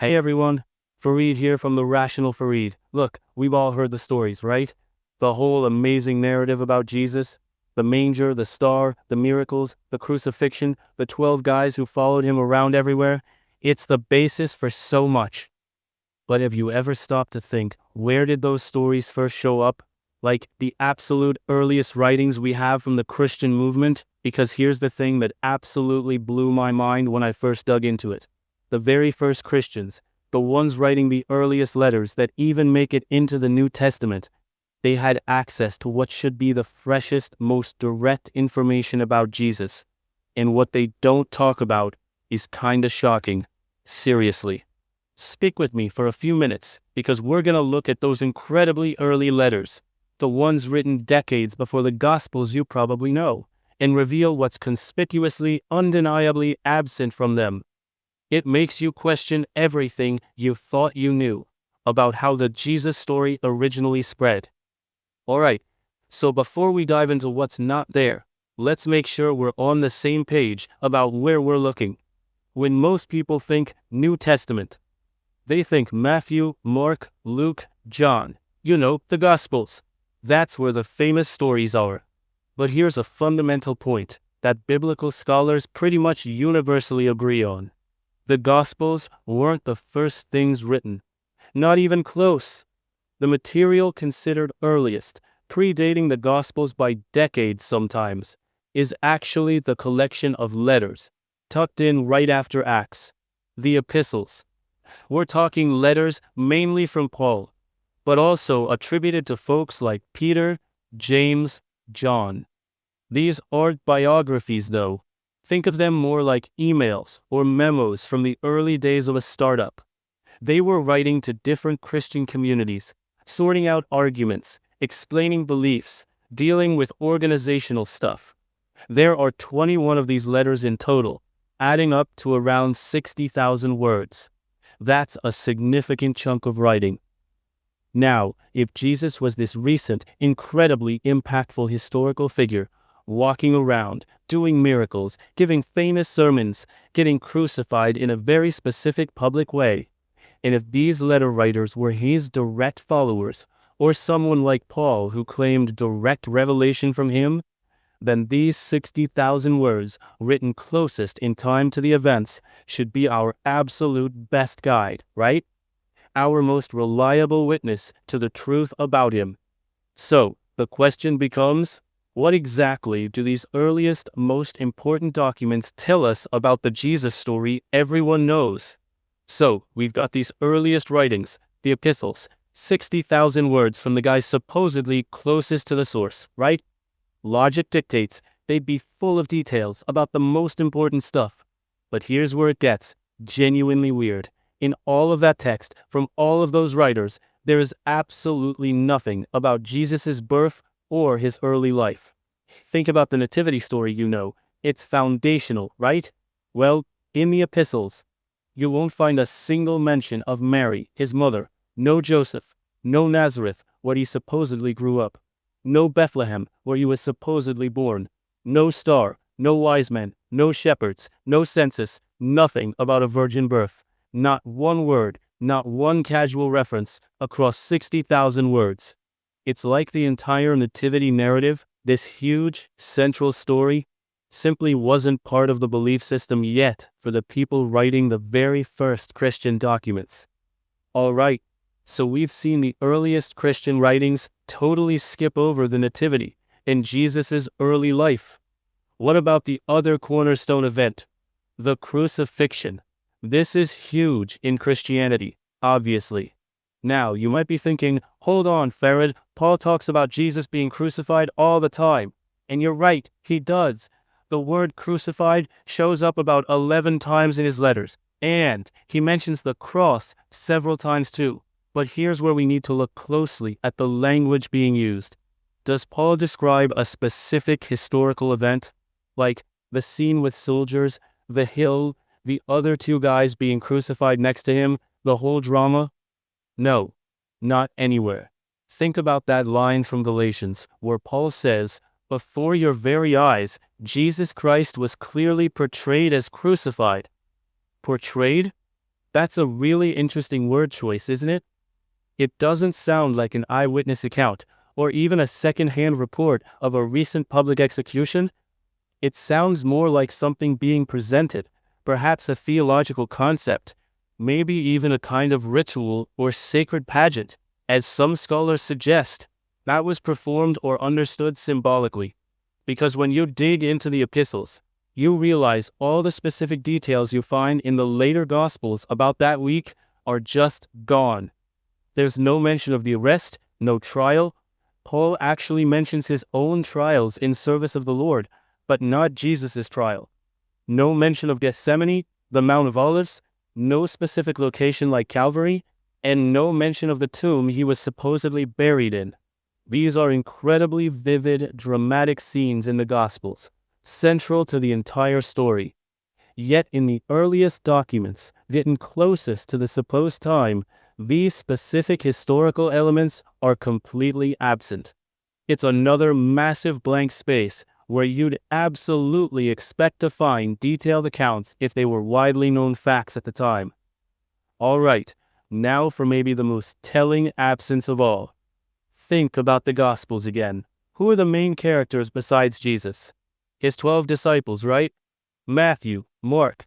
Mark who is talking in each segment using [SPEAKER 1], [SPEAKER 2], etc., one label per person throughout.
[SPEAKER 1] Hey everyone, Farid here from the Rational Farid. Look, we've all heard the stories, right? The whole amazing narrative about Jesus, the manger, the star, the miracles, the crucifixion, the 12 guys who followed him around everywhere. It's the basis for so much. But have you ever stopped to think, where did those stories first show up? Like the absolute earliest writings we have from the Christian movement? Because here's the thing that absolutely blew my mind when I first dug into it. The very first Christians, the ones writing the earliest letters that even make it into the New Testament, they had access to what should be the freshest, most direct information about Jesus. And what they don't talk about is kinda shocking. Seriously. Stick with me for a few minutes, because we're gonna look at those incredibly early letters, the ones written decades before the Gospels you probably know, and reveal what's conspicuously, undeniably absent from them. It makes you question everything you thought you knew about how the Jesus story originally spread. Alright, so before we dive into what's not there, let's make sure we're on the same page about where we're looking. When most people think New Testament, they think Matthew, Mark, Luke, John, the Gospels. That's where the famous stories are. But here's a fundamental point that biblical scholars pretty much universally agree on. The Gospels weren't the first things written. Not even close. The material considered earliest, predating the Gospels by decades sometimes, is actually the collection of letters, tucked in right after Acts, the Epistles. We're talking letters mainly from Paul, but also attributed to folks like Peter, James, John. These aren't biographies though. Think of them more like emails or memos from the early days of a startup. They were writing to different Christian communities, sorting out arguments, explaining beliefs, dealing with organizational stuff. There are 21 of these letters in total, adding up to around 60,000 words. That's a significant chunk of writing. Now, if Jesus was this recent, incredibly impactful historical figure, walking around, doing miracles, giving famous sermons, getting crucified in a very specific public way, and if these letter writers were his direct followers, or someone like Paul who claimed direct revelation from him, then these 60,000 words, written closest in time to the events, should be our absolute best guide, right? Our most reliable witness to the truth about him. So, the question becomes, what exactly do these earliest, most important documents tell us about the Jesus story everyone knows? So, we've got these earliest writings, the epistles, 60,000 words from the guys supposedly closest to the source, right? Logic dictates they'd be full of details about the most important stuff. But here's where it gets genuinely weird. In all of that text, from all of those writers, there is absolutely nothing about Jesus' birth or his early life. Think about the Nativity story, It's foundational, right? Well, in the epistles, you won't find a single mention of Mary, his mother, no Joseph, no Nazareth, where he supposedly grew up, no Bethlehem, where he was supposedly born, no star, no wise men, no shepherds, no census, nothing about a virgin birth. Not one word, not one casual reference, across 60,000 words. It's like the entire Nativity narrative, this huge, central story, simply wasn't part of the belief system yet for the people writing the very first Christian documents. Alright, so we've seen the earliest Christian writings totally skip over the Nativity and Jesus' early life. What about the other cornerstone event? The Crucifixion. This is huge in Christianity, obviously. Now, you might be thinking, hold on, Farid, Paul talks about Jesus being crucified all the time. And you're right, he does. The word crucified shows up about 11 times in his letters, and he mentions the cross several times too. But here's where we need to look closely at the language being used. Does Paul describe a specific historical event, like the scene with soldiers, the hill, the other two guys being crucified next to him, the whole drama? No, not anywhere. Think about that line from Galatians, where Paul says, "Before your very eyes, Jesus Christ was clearly portrayed as crucified." Portrayed? That's a really interesting word choice, isn't it? It doesn't sound like an eyewitness account, or even a second-hand report of a recent public execution. It sounds more like something being presented, perhaps a theological concept, maybe even a kind of ritual or sacred pageant, as some scholars suggest, that was performed or understood symbolically. Because when you dig into the epistles, you realize all the specific details you find in the later Gospels about that week are just gone. There's no mention of the arrest, no trial. Paul actually mentions his own trials in service of the Lord, but not Jesus' trial. No mention of Gethsemane, the Mount of Olives, no specific location like Calvary, and no mention of the tomb he was supposedly buried in. These are incredibly vivid, dramatic scenes in the Gospels, central to the entire story. Yet in the earliest documents, written closest to the supposed time, these specific historical elements are completely absent. It's another massive blank space where you'd absolutely expect to find detailed accounts if they were widely known facts at the time. Alright, now for maybe the most telling absence of all. Think about the Gospels again. Who are the main characters besides Jesus? His 12 disciples, right? Matthew, Mark,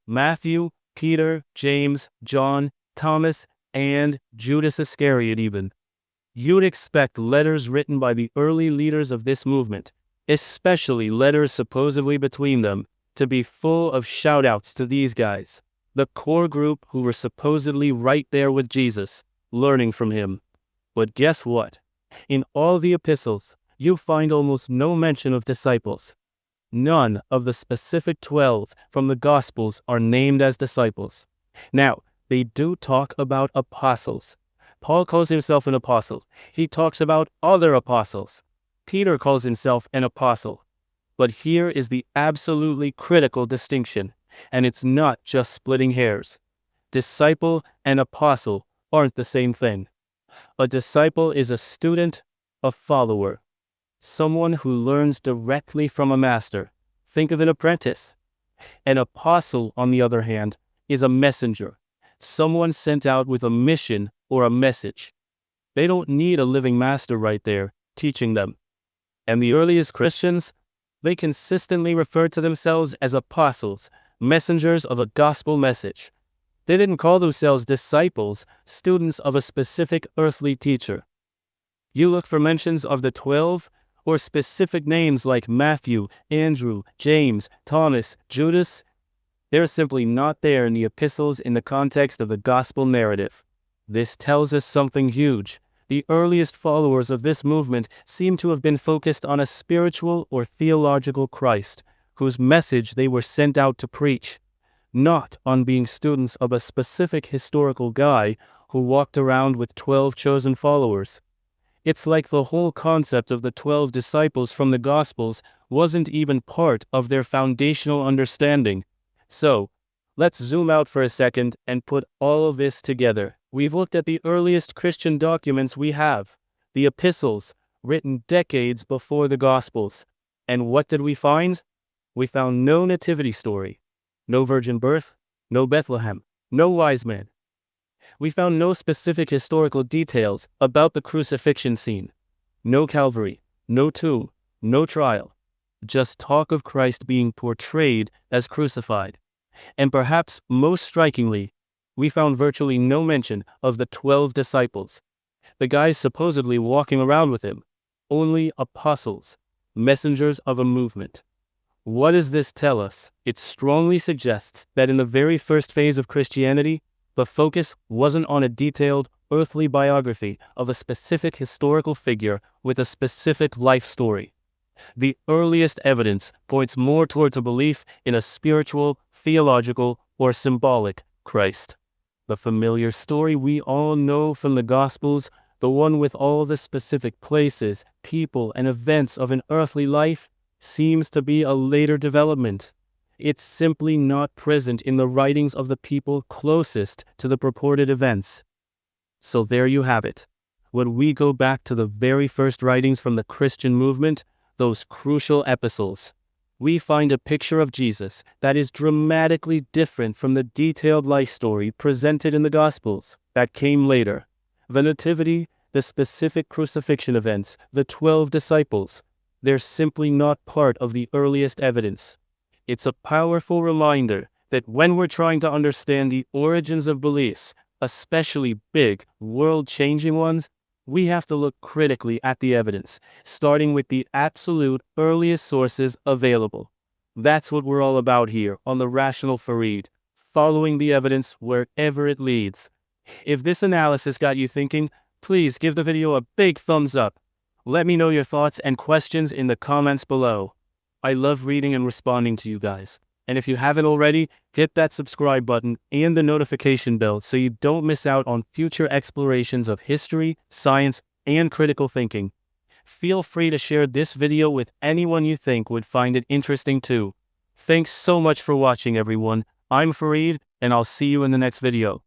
[SPEAKER 1] Matthew, Peter, James, John, Thomas, and Judas Iscariot even. You'd expect letters written by the early leaders of this movement, especially letters supposedly between them, to be full of shout-outs to these guys, the core group who were supposedly right there with Jesus, learning from him. But guess what? In all the epistles, you find almost no mention of disciples. None of the specific 12 from the Gospels are named as disciples. Now, they do talk about apostles. Paul calls himself an apostle. He talks about other apostles. Peter calls himself an apostle. But here is the absolutely critical distinction, and it's not just splitting hairs. Disciple and apostle aren't the same thing. A disciple is a student, a follower, someone who learns directly from a master. Think of an apprentice. An apostle, on the other hand, is a messenger, someone sent out with a mission or a message. They don't need a living master right there, teaching them. And the earliest Christians, they consistently referred to themselves as apostles, messengers of a gospel message. They didn't call themselves disciples, students of a specific earthly teacher. You look for mentions of the 12, or specific names like Matthew, Andrew, James, Thomas, Judas. They're simply not there in the epistles in the context of the gospel narrative. This tells us something huge. The earliest followers of this movement seem to have been focused on a spiritual or theological Christ, whose message they were sent out to preach, not on being students of a specific historical guy who walked around with 12 chosen followers. It's like the whole concept of the 12 disciples from the Gospels wasn't even part of their foundational understanding. So, let's zoom out for a second and put all of this together. We've looked at the earliest Christian documents we have, the epistles, written decades before the Gospels. And what did we find? We found no nativity story, no virgin birth, no Bethlehem, no wise men. We found no specific historical details about the crucifixion scene, no Calvary, no tomb, no trial, just talk of Christ being portrayed as crucified. And perhaps most strikingly, we found virtually no mention of the 12 disciples, the guys supposedly walking around with him, only apostles, messengers of a movement. What does this tell us? It strongly suggests that in the very first phase of Christianity, the focus wasn't on a detailed earthly biography of a specific historical figure with a specific life story. The earliest evidence points more towards a belief in a spiritual, theological, or symbolic Christ. The familiar story we all know from the Gospels, the one with all the specific places, people, and events of an earthly life, seems to be a later development. It's simply not present in the writings of the people closest to the purported events. So there you have it. When we go back to the very first writings from the Christian movement, those crucial epistles, we find a picture of Jesus that is dramatically different from the detailed life story presented in the Gospels that came later. The Nativity, the specific crucifixion events, the 12 disciples, they're simply not part of the earliest evidence. It's a powerful reminder that when we're trying to understand the origins of beliefs, especially big, world-changing ones, we have to look critically at the evidence, starting with the absolute earliest sources available. That's what we're all about here on the Rational Farid, following the evidence wherever it leads. If this analysis got you thinking, please give the video a big thumbs up. Let me know your thoughts and questions in the comments below. I love reading and responding to you guys. And if you haven't already, hit that subscribe button and the notification bell so you don't miss out on future explorations of history, science, and critical thinking. Feel free to share this video with anyone you think would find it interesting too. Thanks so much for watching, everyone. I'm Farid, and I'll see you in the next video.